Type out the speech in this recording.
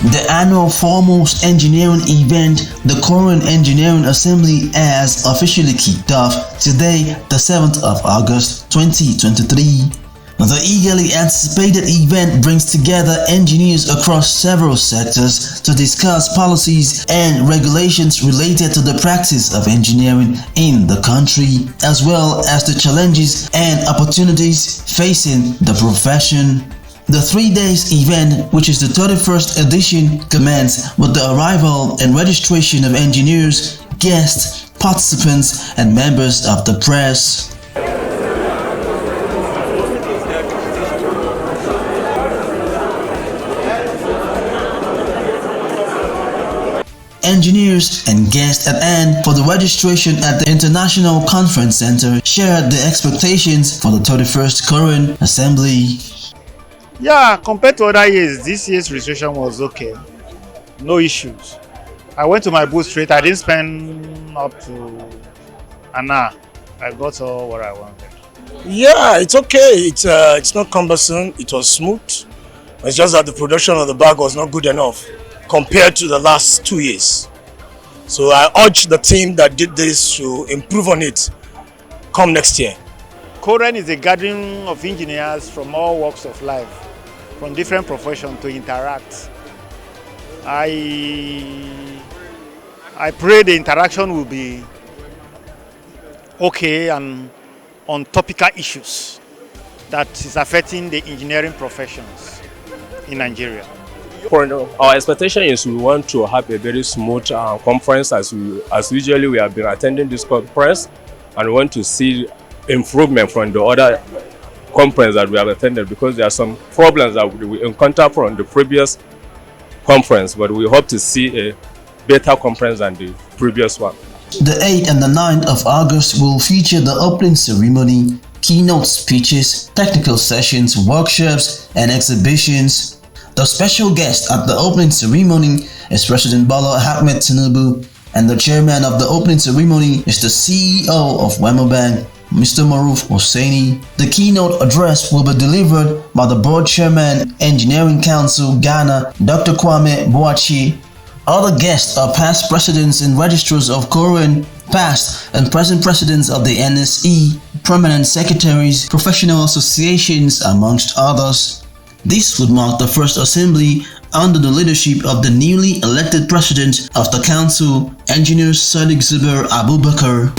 The annual foremost engineering event, the Coren Engineering Assembly, has officially kicked off today, the 7th of August 2023. The eagerly anticipated event brings together engineers across several sectors to discuss policies and regulations related to the practice of engineering in the country, as well as the challenges and opportunities facing the profession. The 3 days event, which is the 31st edition, commenced with the arrival and registration of engineers, guests, participants, and members of the press. Engineers and guests at hand for the registration at the International Conference Center shared the expectations for the 31st Coren Assembly. Yeah, compared to other years, this year's registration was okay. No issues. I went to my booth straight. I didn't spend up to an hour. I got all what I wanted. Yeah, it's okay. It's not cumbersome. It was smooth. It's just that the production of the bag was not good enough compared to the last 2 years. So I urge the team that did this to improve on it come next year. Coren is a gathering of engineers from all walks of life, from different professions to interact. I pray the interaction will be okay and on topical issues that is affecting the engineering professions in Nigeria. Our expectation is we want to have a very smooth conference as usually we have been attending this conference, and we want to see improvement from the other conference that we have attended, because there are some problems that we encountered from the previous conference, but we hope to see a better conference than the previous one. The 8th and the 9th of August will feature the opening ceremony, keynote speeches, technical sessions, workshops, and exhibitions. The special guest at the opening ceremony is President Bola Ahmed Tinubu, and the chairman of the opening ceremony is the CEO of Wema Bank, Mr. Maruf Hosseini. The keynote address will be delivered by the board chairman, Engineering Council Ghana, Dr. Kwame Boachi. Other guests are past presidents and registrars of Coren, past and present presidents of the NSE, permanent secretaries, professional associations, amongst others. This would mark the first assembly under the leadership of the newly elected president of the council, Engineer Sadiq Zubair Abubakar.